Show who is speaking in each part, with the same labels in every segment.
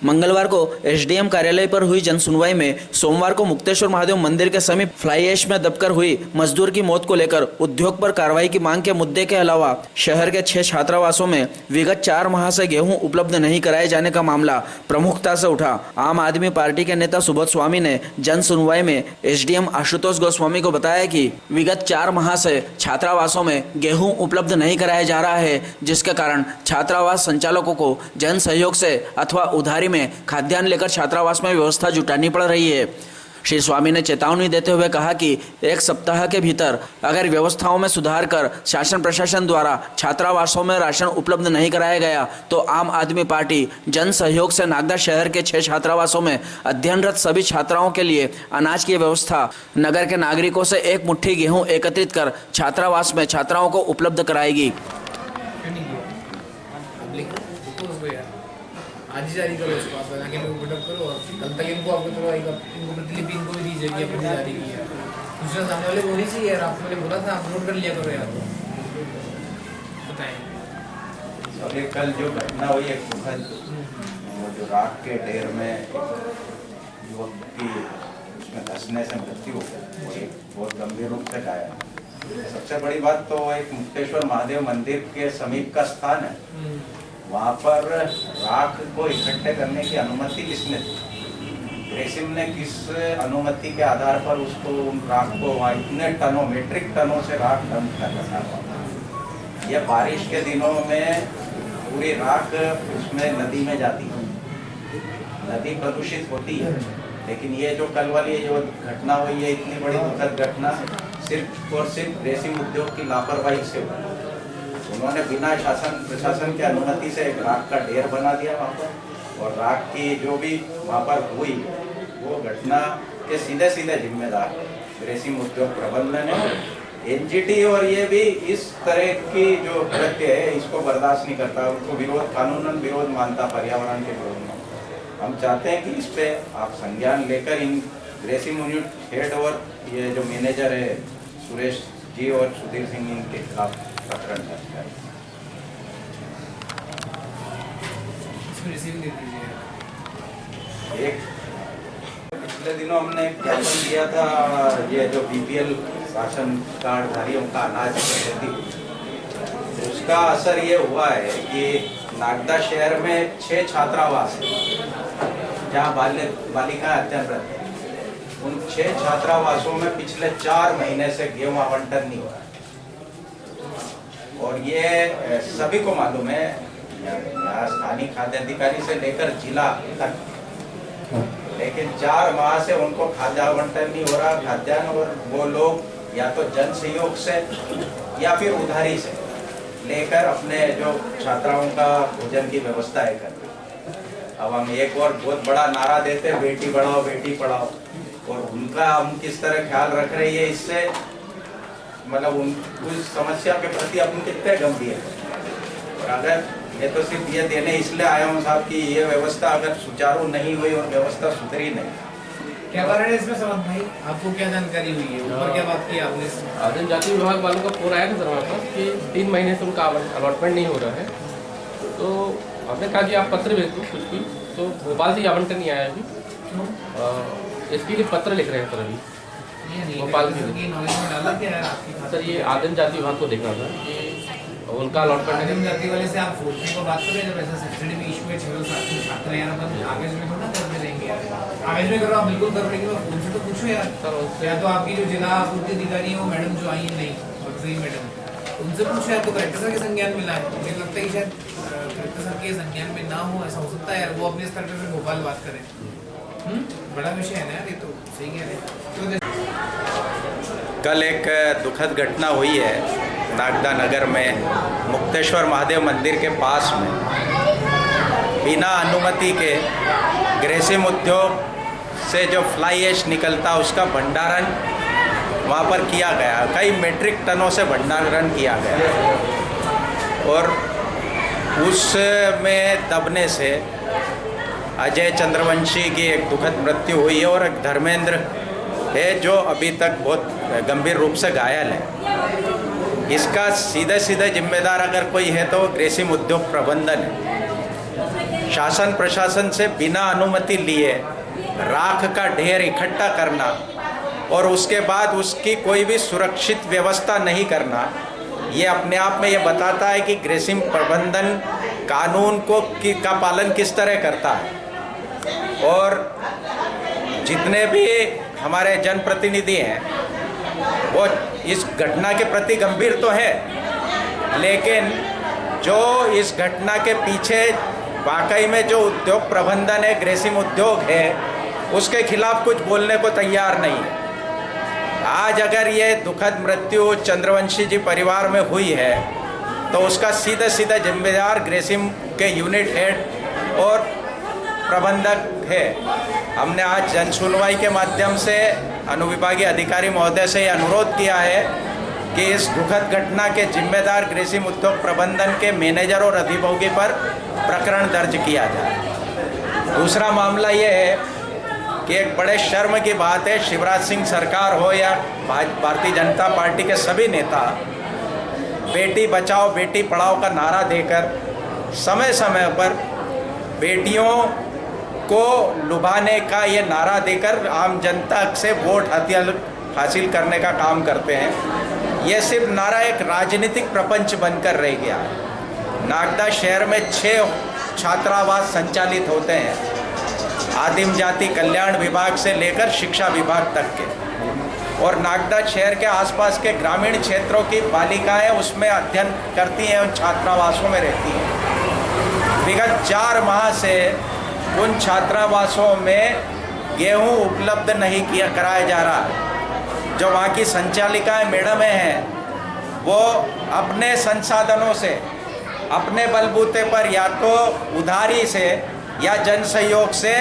Speaker 1: मंगलवार को एसडीएम कार्यालय पर हुई जनसुनवाई में सोमवार को मुक्तेश्वर महादेव मंदिर के समीप फ्लाई ऐश में दबकर हुई मजदूर की मौत को लेकर उद्योग पर कार्रवाई की मांग के मुद्दे के अलावा शहर के 6 छात्रावासों में विगत 4 माह से गेहूं उपलब्ध नहीं कराए जाने का मामला प्रमुखता से उठा। आम आदमी पार्टी के नेता सुबोध स्वामी ने जन सुनवाई में एसडीएम आशुतोष गोस्वामी को बताया कि विगत 4 माह से छात्रावासों में गेहूं उपलब्ध नहीं कराया जा रहा है, जिसके कारण छात्रावास संचालकों को जन सहयोग से अथवा उधारी में खाद्यान्न लेकर छात्रावास में व्यवस्था जुटानी पड़ रही है। श्री स्वामी ने चेतावनी देते हुए कहा कि 1 सप्ताह के भीतर अगर व्यवस्थाओं में सुधार कर शासन प्रशासन द्वारा छात्रावासों में राशन उपलब्ध नहीं कराया गया तो आम आदमी पार्टी जन सहयोग से नागदा शहर के 6 छात्रावासों में अध्ययनरत सभी छात्राओं के लिए अनाज की व्यवस्था नगर के नागरिकों से 1 मुट्ठी गेहूं एकत्रित कर छात्रावास में छात्राओं को उपलब्ध कराएगी।
Speaker 2: आज ही जारी करो उसको, आप बना के लोग पुटअप करो और कल तक इनको आपको चलो इनको प्रतिलिपि इनको भी दीजिए कि अपनी जारी की है। दूसरा सामने वाले बोली चाहिए यार, आपको मैंने बोला था आप नोट कर लिया करो यार। बताएं
Speaker 3: अभी कल जो घटना हुई है दुखद, वो जो राख के ढेर में युवक की उसमें धंसने से मृत्यु हो गई, वो एक बहुत गंभीर रूप से घायल। सबसे बड़ी बात तो एक मुक्तेश्वर महादेव मंदिर के समीप का स्थान है, वहाँ पर राख को इकट्ठे करने की अनुमति किसने दी? ग्रेसिम ने किस अनुमति के आधार पर उसको उन राख को वहाँ इतने टनों मीट्रिक टनों से राख डंप कर रखा हुआ? यह बारिश के दिनों में पूरी राख उसमें नदी में जाती है, नदी प्रदूषित होती है। लेकिन ये जो कल वाली जो घटना हुई है, इतनी बड़ी दुखद घटना सिर्फ और सिर्फ ग्रेसिम उद्योग की लापरवाही से हुई। उन्होंने बिना शासन प्रशासन की अनुमति से एक राख का ढेर बना दिया वहाँ पर, और राख की जो भी वहाँ पर हुई वो घटना के सीधे सीधे जिम्मेदार ग्रेसिम उद्योग प्रबंधन है। एनजीटी और ये भी इस तरह की जो कृत्य है इसको बर्दाश्त नहीं करता, उनको विरोध कानूनन विरोध मानता, पर्यावरण के विरोध मानता। हम चाहते हैं कि इस पे आप संज्ञान लेकर इन ग्रेसिम यूनिट हेड और ये जो मैनेजर है सुरेश जी और सुधीर सिंह, इनके खिलाफ प्रकरण दर्ज करें। एक पिछले दिनों हमने एक ज्ञापन दिया था, ये जो बीपीएल राशन कार्ड धारियों का अनाज की, उसका असर ये हुआ है कि नागदा शहर में 6 छात्रावास जहाँ बालिकाएं अध्ययनरत हैं, उन 6 छात्रावासों में पिछले 4 महीने से गेहूं आवंटन नहीं हो रहा है। और ये सभी को मालूम है, यहाँ स्थानीय खाद्य अधिकारी से लेकर जिला तक, लेकिन 4 माह से उनको खाद्य आवंटन नहीं हो रहा खाद्यान्न, और वो लोग या तो जन सहयोग से या फिर उधारी से लेकर अपने जो छात्राओं का भोजन की व्यवस्था है करते। अब हम एक और बहुत बड़ा नारा देते हैं, बेटी बढ़ाओ बेटी पढ़ाओ, और उनका हम किस तरह ख्याल रख रहे हैं, इससे मतलब उस समस्या के प्रति अपन कितने गंभीर है। और अगर मैं तो सिर्फ ये देने इसलिए आया हूँ साहब कि ये व्यवस्था अगर सुचारू नहीं हुई और व्यवस्था सुधरी नहीं,
Speaker 2: क्या कारण है इसमें समझ भाई? आपको क्या जानकारी हुई है, ऊपर क्या बात की आपने?
Speaker 4: आदिम जाति विभाग वालों का फोन आया था सर हमारे पास कि 3 महीने से उनका अलॉटमेंट नहीं हो रहा है, तो हमने कहा कि आप पत्र भेज दो कुछ भी, तो भोपाल से आवंटन नहीं आया अभी, इसके लिए पत्र लिख रहे हैं सर अभी भोपाल की
Speaker 2: नॉलेज में डाला क्या है आपकी?
Speaker 4: सर ये आदिम जाति विभाग को देखना था कि उनका अलॉटमेंट
Speaker 2: आदिम जाति वाले से आप फोन को बात करें, जब ऐसा सब्सिडी में इशू है 6 साल छात्र हैं यार, अपन कागज में थोड़ा करते रहेंगे यार, कागज में करो आप बिल्कुल कर लेंगे, फोन से तो पूछो यार सर। या तो आपकी जो जिला आपूर्ति अधिकारी है वो मैडम जो आई नहीं सही मैडम, उनसे पूछो यार, तो कलेक्टर सर के संज्ञान में लाए। मुझे लगता है कि शायद कलेक्टर सर के संज्ञान में ना हो, ऐसा हो सकता है यार, वो अपने स्तर पर भोपाल बात करें। बड़ा विषय है ना यार, ये तो सही कह रहे हैं।
Speaker 3: कल एक दुखद घटना हुई है नागदा नगर में, मुक्तेश्वर महादेव मंदिर के पास में बिना अनुमति के ग्रेसिम उद्योग से जो फ्लाई ऐश निकलता उसका भंडारण वहाँ पर किया गया, कई मीट्रिक टनों से भंडारण किया गया, और उसमें दबने से अजय चंद्रवंशी की एक दुखद मृत्यु हुई है, और एक धर्मेंद्र है जो अभी तक बहुत गंभीर रूप से घायल है। इसका सीधे सीधे जिम्मेदार अगर कोई है तो ग्रेसिम उद्योग प्रबंधन है। शासन प्रशासन से बिना अनुमति लिए राख का ढेर इकट्ठा करना और उसके बाद उसकी कोई भी सुरक्षित व्यवस्था नहीं करना, ये अपने आप में ये बताता है कि ग्रेसिम प्रबंधन कानून का पालन किस तरह करता है। और जितने भी हमारे जनप्रतिनिधि हैं वो इस घटना के प्रति गंभीर तो है, लेकिन जो इस घटना के पीछे वाकई में जो उद्योग प्रबंधन है, ग्रेसिम उद्योग है, उसके खिलाफ कुछ बोलने को तैयार नहीं है। आज अगर ये दुखद मृत्यु चंद्रवंशी जी परिवार में हुई है तो उसका सीधा सीधा जिम्मेदार ग्रेसिम के यूनिट हेड और प्रबंधक है। हमने आज जन सुनवाई के माध्यम से अनुविभागीय अधिकारी महोदय से ये अनुरोध किया है कि इस दुखद घटना के जिम्मेदार ग्रेसिम उद्योग प्रबंधन के मैनेजर और अधिभोगी पर प्रकरण दर्ज किया जाए। दूसरा मामला ये है कि एक बड़े शर्म की बात है, शिवराज सिंह सरकार हो या भारतीय जनता पार्टी के सभी नेता बेटी बचाओ बेटी पढ़ाओ का नारा देकर समय समय पर बेटियों को लुभाने का ये नारा देकर आम जनता से वोट हासिल करने का काम करते हैं। ये सिर्फ नारा एक राजनीतिक प्रपंच बनकर रह गया है। नागदा शहर में 6 छात्रावास संचालित होते हैं, आदिम जाति कल्याण विभाग से लेकर शिक्षा विभाग तक के, और नागदा शहर के आसपास के ग्रामीण क्षेत्रों की बालिकाएं उसमें अध्ययन करती हैं, उन छात्रावासों में रहती हैं। विगत 4 माह से उन छात्रावासों में गेहूं उपलब्ध नहीं कराया जा रहा है। जो वहाँ की संचालिकाएं मैडमें हैं वो अपने संसाधनों से, अपने बलबूते पर या तो उधारी से या जन सहयोग से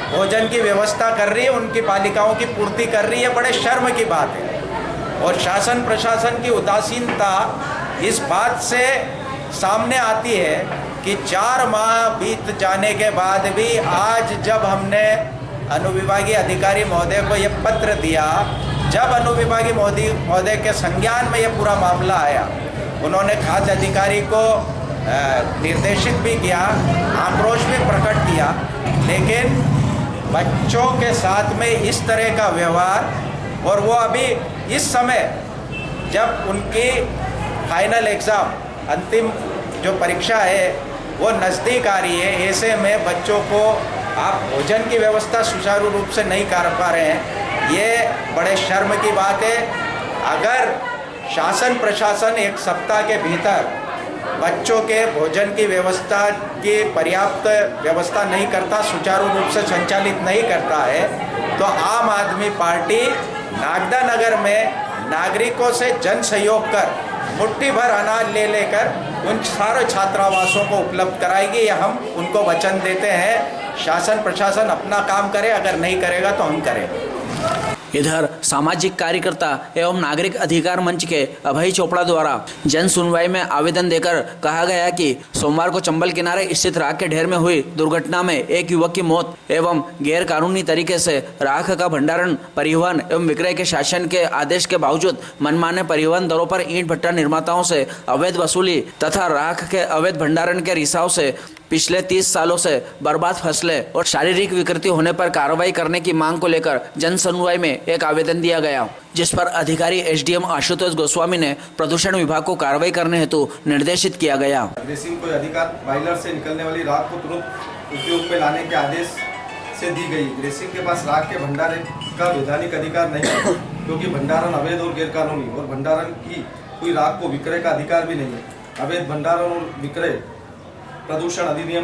Speaker 3: भोजन की व्यवस्था कर रही है, उनकी बालिकाओं की पूर्ति कर रही है। बड़े शर्म की बात है। और शासन प्रशासन की उदासीनता इस बात से सामने आती है कि 4 माह बीत जाने के बाद भी आज जब हमने अनुविभागीय अधिकारी महोदय को ये पत्र दिया, जब अनुविभागीय महोदय के संज्ञान में ये पूरा मामला आया, उन्होंने खाद्य अधिकारी को निर्देशित भी किया, आक्रोश भी प्रकट किया, लेकिन बच्चों के साथ में इस तरह का व्यवहार, और वो अभी इस समय जब उनकी फाइनल एग्ज़ाम अंतिम जो परीक्षा है वो नज़दीक आ रही है, ऐसे में बच्चों को आप भोजन की व्यवस्था सुचारू रूप से नहीं कर पा रहे हैं। ये बड़े शर्म की बात है। अगर शासन प्रशासन एक सप्ताह के भीतर बच्चों के भोजन की व्यवस्था की पर्याप्त व्यवस्था नहीं करता, सुचारू रूप से संचालित नहीं करता है, तो आम आदमी पार्टी नागदा नगर में नागरिकों से जन सहयोग कर मुट्ठी भर अनाज ले लेकर उन सारे छात्रावासों को उपलब्ध कराएगी। ये हम उनको वचन देते हैं। शासन प्रशासन अपना काम करे, अगर नहीं करेगा तो हम करेंगे।
Speaker 1: इधर सामाजिक कार्यकर्ता एवं नागरिक अधिकार मंच के अभय चोपड़ा द्वारा जन सुनवाई में आवेदन देकर कहा गया कि सोमवार को चंबल किनारे स्थित राख के ढेर में हुई दुर्घटना में एक युवक की मौत एवं गैर कानूनी तरीके से राख का भंडारण, परिवहन एवं विक्रय के शासन के आदेश के बावजूद मनमाने परिवहन दरों पर ईंट भट्टा निर्माताओं से अवैध वसूली तथा राख के अवैध भंडारण के रिसाव से पिछले 30 सालों से बर्बाद फसलें और शारीरिक विकृति होने पर कार्रवाई करने की मांग को लेकर जन सुनवाई में एक आवेदन दिया गया, जिस पर अधिकारी एसडीएम आशुतोष गोस्वामी ने प्रदूषण विभाग को कार्रवाई करने हेतु निर्देशित किया गया।
Speaker 5: ग्रेसिम को अधिकार बॉयलर से निकलने वाली राख को तुरंत उपयोग में लाने के आदेश से दी गई। ग्रेसिम के पास राख के भंडारण का वैधानिक अधिकार नहीं है, क्योंकि भंडारण अवैध और गैरकानूनी, और भंडारण की कोई राख को विक्रय का अधिकार भी नहीं है। अवैध भंडारण और विक्रय प्रदूषण अधिनियम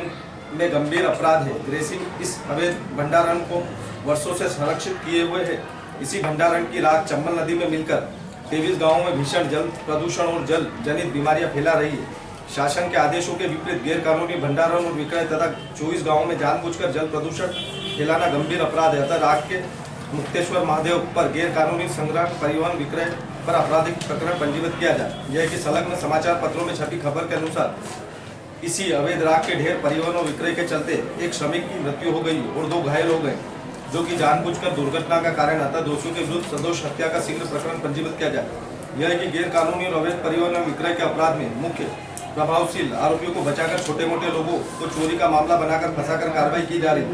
Speaker 5: में गंभीर अपराध है। ग्रेसिम इस अवैध भंडारण को वर्षों से संरक्षित किए हुए है। इसी भंडारण की राख चंबल नदी में मिलकर 23 गांवों में भीषण जल प्रदूषण और जल जनित बीमारियां फैला रही है। शासन के आदेशों के विपरीत गैर कानूनी भंडारण और विक्रय तथा 24 गाँवों में जानबूझकर जल प्रदूषण फैलाना गंभीर अपराध है। अतः राख के मुक्तेश्वर महादेव पर गैर कानूनी संग्रह, परिवहन, विक्रय पर आपराधिक प्रकरण पंजीबद्ध किया जाए। यह कि संलग्न समाचार पत्रों में छपी खबर के अनुसार इसी अवैध राख के ढेर परिवहन और विक्रय के चलते एक श्रमिक की मृत्यु हो गई और 2 घायल हो गए, जो कि जानबूझकर दुर्घटना का कारण। अतः दोषियों के विरुद्ध सदोष हत्या का शीघ्र प्रकरण पंजीबद्ध किया जाए। यह है कि गैर कानूनी और अवैध परिवहन और विक्रय के अपराध में मुख्य प्रभावशील आरोपियों को बचाकर छोटे मोटे लोगों को चोरी का मामला बनाकर फंसाकर कार्रवाई की जा रही है।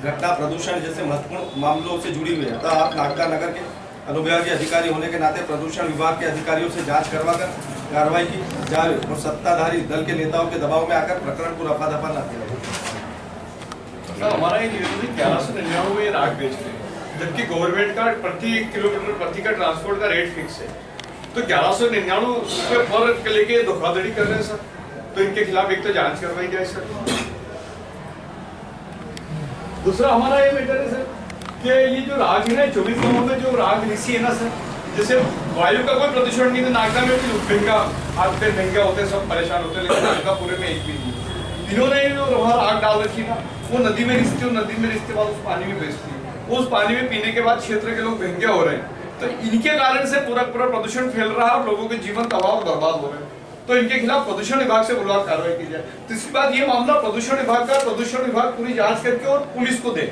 Speaker 5: घटना प्रदूषण जैसे महत्वपूर्ण मामलों से जुड़ी हुई है, अतः आप नागदा नगर के अनुविभागीय अधिकारी होने के नाते प्रदूषण विभाग के अधिकारियों से जांच करवाकर कार्रवाई की जा रही है और सत्ताधारी दल के नेताओं के दबाव में आकर प्रकरण को रफा दफा न किया जाए।
Speaker 6: हमारा एक 1199 राग बेचते हैं, जबकि गवर्नमेंट का प्रति किलोमीटर प्रति का ट्रांसपोर्ट का रेट फिक्स है। तो 1199 पर लेके धोखाधड़ी कर रहे हैं सर, तो इनके खिलाफ एक तो जांच करवाई जाए सर। दूसरा हमारा ये मैटर है सर कि ये जो राग है ना 24 गाँव में जो राग ऋषि है ना सर, जैसे वायु का कोई प्रदूषण नहीं है, नागदा में भी महंगा हाथ पे महंगा होते हैं, सब परेशान होते हैं, लेकिन नागदा पूरे में एक भी नहीं। इन्होंने जो वहाँ आग डाल रखी ना, वो नदी में रिश्ते और नदी में रिश्ते बाद उस पानी में बेचती है। उस पानी में पीने के बाद क्षेत्र के लोग महंगे हो रहे हैं, तो इनके कारण से पूरा प्रदूषण फैल रहा है और लोगों के जीवन तबाह और बर्बाद हो रहे हैं। तो इनके खिलाफ प्रदूषण विभाग से बुलवार कार्रवाई की जाए। तीसरी बात, ये मामला प्रदूषण विभाग का, प्रदूषण विभाग पूरी जांच करके और पुलिस को दे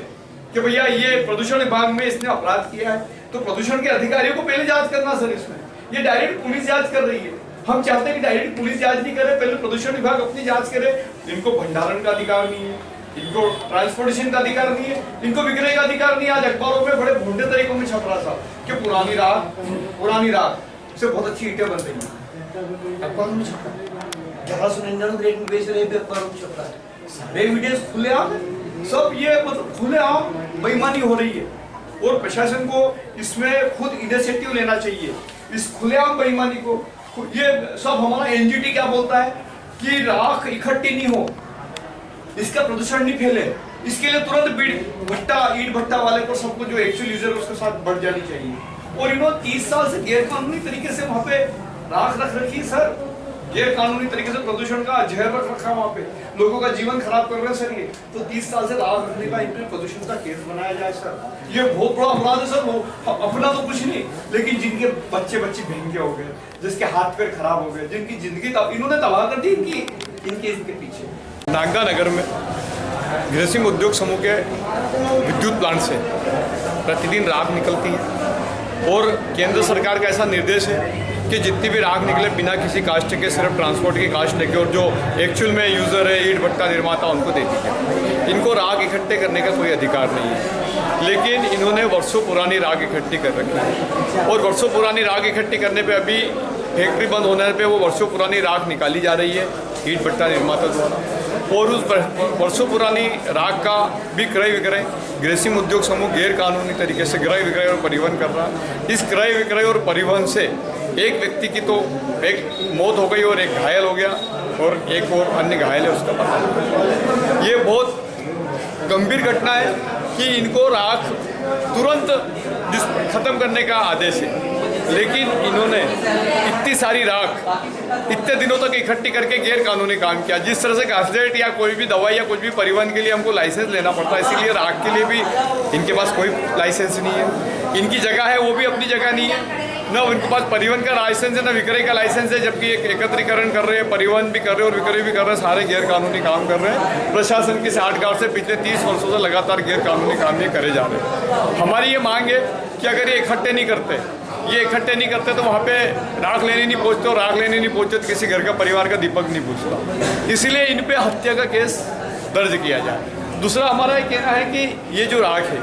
Speaker 6: कि भैया ये प्रदूषण विभाग में इसने अपराध किया है, तो प्रदूषण के अधिकारियों को पहले जांच करना सर। इसमें ये डायरेक्ट पुलिस जांच कर रही है, हम चाहते हैं कि डायरेक्ट पुलिस जांच नहीं करे, पहले प्रदूषण विभाग अपनी जांच करे। इनको भंडारण का अधिकार नहीं है, इनको ट्रांसपोर्टेशन का अधिकार नहीं है, इनको विक्रय का अधिकार नहीं है। आज अखबारों में बड़े भोंडे तरीकों में छप रहा था कि पुरानी राग से बहुत अच्छी ईंटें बन रही है। अखबारों में छप रहा है 1199 रेट में बेच रहे हैं, अखबारों में छप रहा है, सारे एविडेंस खुलेआम सब, ये मतलब खुलेआम बेईमानी हो रही है। और प्रशासन को इसमें खुद इनिशिएटिव लेना चाहिए इस खुलेआम बेईमानी को। ये सब हमारा एनजीटी क्या बोलता है कि राख इकट्ठी नहीं हो, इसका प्रदूषण नहीं फैले, इसके लिए तुरंत ईट भट्टा वाले को सबको जो एक्चुअल यूजर उसके साथ बढ़ जानी चाहिए। और इन्होंने 30 साल से गैर कानूनी तरीके से वहां पे राख रख रखी सर, गैर कानूनी तरीके से प्रदूषण का जहर रख रखा वहां पे, लोगों का जीवन खराब कर रहे हैं सर। ये तो 30 साल से राख रखने का इन पे प्रदूषण का केस बनाया जाए सर। ये बहुत बड़ा अपराध है सर। वो अपना तो कुछ नहीं, लेकिन जिनके बच्चे महंगे हो गए, जिसके हाथ पैर खराब हो गए, जिनकी जिंदगी इन्होंने तबाह कर दी इनके पीछे। नागदा नगर में ग्रेसिंग उद्योग समूह के विद्युत प्लांट से प्रतिदिन राख निकलती है और केंद्र सरकार का ऐसा निर्देश है कि जितनी भी राख निकले बिना किसी कास्ट के, सिर्फ ट्रांसपोर्ट की कास्ट लेके, और जो एक्चुअल में यूज़र है, ईंट भट्टा निर्माता, उनको दे दी है। इनको राख इकट्ठे करने का कोई अधिकार नहीं है, लेकिन इन्होंने वर्षों पुरानी राख इकट्ठी कर रखी है। और वर्षों पुरानी राख इकट्ठी करने पे अभी फैक्ट्री बंद होने पे वो वर्षों पुरानी राख निकाली जा रही है ईंट भट्टा निर्माता द्वारा, और उस वर्षों पुरानी राख का भी क्रय विक्रय ग्रेसिंग उद्योग समूह गैर कानूनी तरीके से क्रय विक्रय और परिवहन कर रहा है। इस क्रय विक्रय और परिवहन से एक व्यक्ति की तो एक मौत हो गई और एक घायल हो गया, और एक और अन्य घायल है उसका पता। ये बहुत गंभीर घटना है कि इनको राख तुरंत खत्म करने का आदेश है, लेकिन इन्होंने इतनी सारी राख इतने दिनों तक इकट्ठी करके गैर कानूनी काम किया। जिस तरह से गैजेट या कोई भी दवाई या कुछ भी परिवहन के लिए हमको लाइसेंस लेना पड़ता है, इसीलिए राख के लिए भी इनके पास कोई लाइसेंस नहीं है। इनकी जगह है वो भी अपनी जगह नहीं है, न उनके पास परिवहन का लाइसेंस है न विक्रय का लाइसेंस है, जबकि एक एकत्रीकरण कर रहे हैं, परिवहन भी कर रहे हैं और विक्रय भी कर रहे हैं, सारे गैर कानूनी काम कर रहे हैं। प्रशासन की साठगांठ से पिछले 30 वर्षों से लगातार गैर कानूनी काम ये करे जा रहे हैं। हमारी ये मांग है कि अगर ये इकट्ठे नहीं करते तो वहाँ पे राख लेने नहीं पहुँचते, और राख लेने नहीं पहुँचते तो किसी घर का परिवार का दीपक नहीं पूछता, इसलिए इन पे हत्या का केस दर्ज किया जाए। दूसरा हमारा ये कहना है कि ये जो राख है,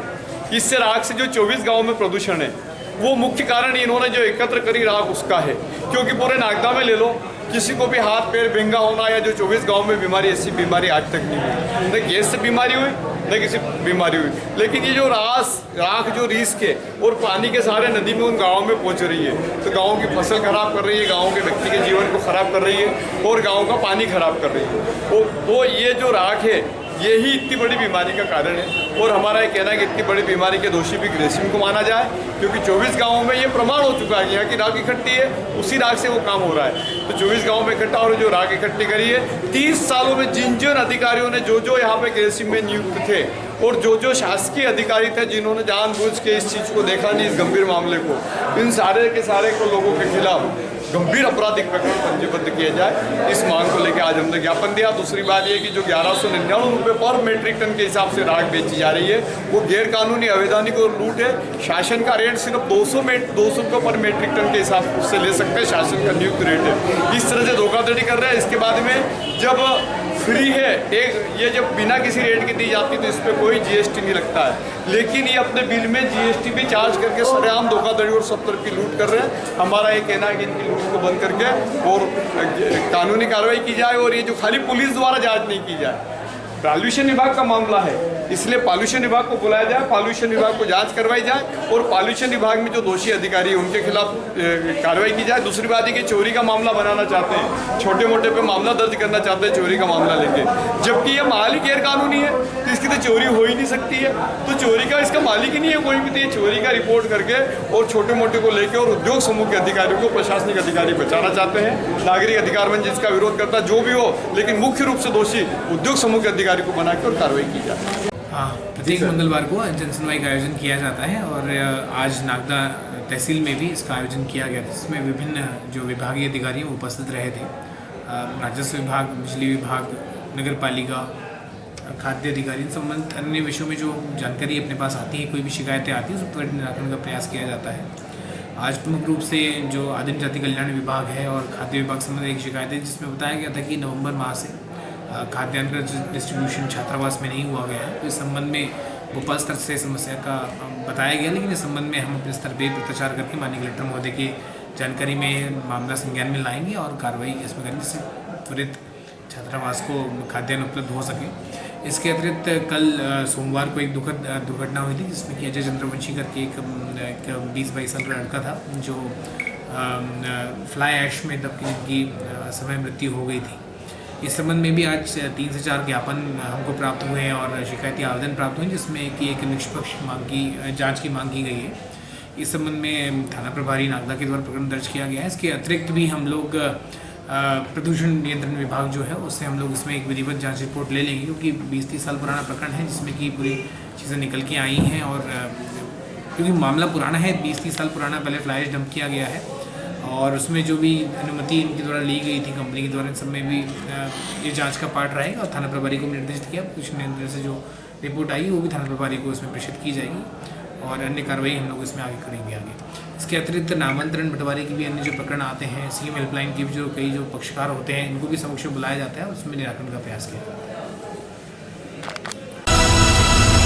Speaker 6: इससे राख से जो 24 गाँव में प्रदूषण है, वो मुख्य कारण इन्होंने जो एकत्र करी राख उसका है। क्योंकि पूरे नागदा में ले लो, किसी को भी हाथ पैर बेंगा होना या जो 24 गांव में बीमारी, ऐसी बीमारी आज तक नहीं हुई, न गैस से बीमारी हुई न किसी बीमारी हुई। लेकिन ये जो राख जो रीस के और पानी के सारे नदी में उन गाँव में पहुँच रही है, तो गाँव की फसल खराब कर रही है, गाँव के व्यक्ति के जीवन को खराब कर रही है और गाँव का पानी खराब कर रही है। तो ये जो राख है यही इतनी बड़ी बीमारी का कारण है। और हमारा ये कहना है कि इतनी बड़ी बीमारी के दोषी भी ग्रेसिंग को माना जाए, क्योंकि 24 गाँवों में ये प्रमाण हो चुका है यहाँ की राख इकट्ठी है, उसी राख से वो काम हो रहा है। तो 24 गाँव में इकट्ठा और जो राख इकट्ठी करी है, 30 सालों में जिन अधिकारियों ने जो यहाँ पे ग्रेसिंग में नियुक्त थे और जो शासकीय अधिकारी थे जिन्होंने जानबूझ के इस चीज़ को देखा नहीं, इस गंभीर मामले को, इन सारे के सारे को लोगों के खिलाफ गंभीर आपराधिक प्रकरण पंजीबद्ध किया जाए, इस मांग को लेकर आज हमने ज्ञापन दिया। दूसरी बात ये कि जो 1199 रुपये पर मीट्रिक टन के हिसाब से राख बेची जा रही है वो गैर कानूनी अवैधानिक और लूट है। शासन का रेट सिर्फ 200 रुपये पर मीट्रिक टन के हिसाब से ले सकते हैं, शासन का नियुक्त रेट है। इस तरह से धोखाधड़ी कर रहे हैं। इसके बाद में जब फ्री है एक ये जब बिना किसी रेट की दी जाती है तो इस पर कोई जीएसटी नहीं लगता है, लेकिन ये अपने बिल में जीएसटी भी चार्ज करके सरेआम धोखाधड़ी और 70 की लूट कर रहे हैं। हमारा ये कहना है कि इनकी लूट को बंद करके और कानूनी कार्रवाई की जाए और ये जो खाली पुलिस द्वारा जांच नहीं की जाए। पॉल्यूशन विभाग का मामला है, इसलिए पॉल्यूशन विभाग को बुलाया जाए, पॉल्यूशन विभाग को जांच करवाई जाए और पॉल्यूशन विभाग में जो दोषी अधिकारी हैं उनके खिलाफ कार्रवाई की जाए। दूसरी बात है कि चोरी का मामला बनाना चाहते हैं, छोटे मोटे पे मामला दर्ज करना चाहते हैं चोरी का मामला लेके, जबकि ये माल ही गैर कानूनी है तो इसकी तो चोरी हो ही नहीं सकती है। तो चोरी का इसका मालिक ही नहीं है कोई भी, तो ये चोरी का रिपोर्ट करके और छोटे मोटे को लेकर और उद्योग समूह के अधिकारियों को प्रशासनिक अधिकारी बचाना चाहते हैं। नागरिक अधिकार मंच जिसका विरोध करता जो भी हो, लेकिन मुख्य रूप से दोषी उद्योग समूह के अधिकारी को बना के और कार्रवाई की जाए।
Speaker 2: प्रत्येक मंगलवार को जनसुनवाई का आयोजन किया जाता है और आज नागदा तहसील में भी इसका आयोजन किया गया, जिसमें विभिन्न जो विभागीय अधिकारी हैं उपस्थित रहे थे। राजस्व विभाग, बिजली विभाग, नगर पालिका, खाद्य अधिकारी, इन संबंधित अन्य विषयों में जो जानकारी अपने पास आती है, कोई भी शिकायतें आती हैं, उस पर निराकरण का प्रयास किया जाता है। आज प्रमुख रूप से जो आदिम जाति कल्याण विभाग है और खाद्य विभाग संबंधित एक शिकायत है जिसमें बताया गया था कि नवंबर माह से खाद्यान्न का डिस्ट्रीब्यूशन छात्रावास में नहीं हुआ गया है। तो इस संबंध में भोपाल स्तर से समस्या का बताया गया, लेकिन इस संबंध में हम अपने स्तर पर पत्रचार करके माननीय कलेक्टर महोदय की जानकारी में मामला संज्ञान में लाएंगे और कार्रवाई इसमें करेंगे जिससे त्वरित छात्रावास को खाद्यान्न उपलब्ध हो सके। इसके अतिरिक्त कल सोमवार को एक दुखद दुर्घटना हुई थी जिसमें कि अजय चंद्रवंशी करके एक 20-22 साल का लड़का था जो फ्लाई ऐश में दबकर जिनकी समय मृत्यु हो गई थी। इस संबंध में भी आज 3 से 4 ज्ञापन हमको प्राप्त हुए हैं और शिकायती आवेदन प्राप्त हुए जिसमें कि एक निष्पक्ष जांच की मांग की गई है। इस संबंध में थाना प्रभारी नागदा के द्वारा प्रकरण दर्ज किया गया है। इसके अतिरिक्त भी हम लोग प्रदूषण नियंत्रण विभाग जो है उससे हम लोग इसमें एक विधिवत जांच रिपोर्ट ले लेंगे, क्योंकि 20-30 साल पुराना प्रकरण है जिसमें कि पूरी चीज़ें निकल के आई हैं और क्योंकि मामला पुराना है, 20-30 साल पुराना, पहले फ्लाई ऐश डंप किया गया है और उसमें जो भी अनुमति इनके द्वारा ली गई थी कंपनी के द्वारा, इन सब में भी ये जांच का पार्ट रहेगा और थाना प्रभारी को निर्देशित किया। कुछ निर्देश से जो रिपोर्ट आई वो भी थाना प्रभारी को इसमें प्रेषित की जाएगी और अन्य कार्रवाई हम लोग इसमें आगे करेंगे आगे। इसके अतिरिक्त नामांतरण बंटवारे की भी अन्य जो प्रकरण आते हैं, सीएम हेल्पलाइन के भी जो कई जो पक्षकार होते हैं इनको भी समक्ष बुलाया जाता है और उसमें निराकरण का प्रयास किया जाता है।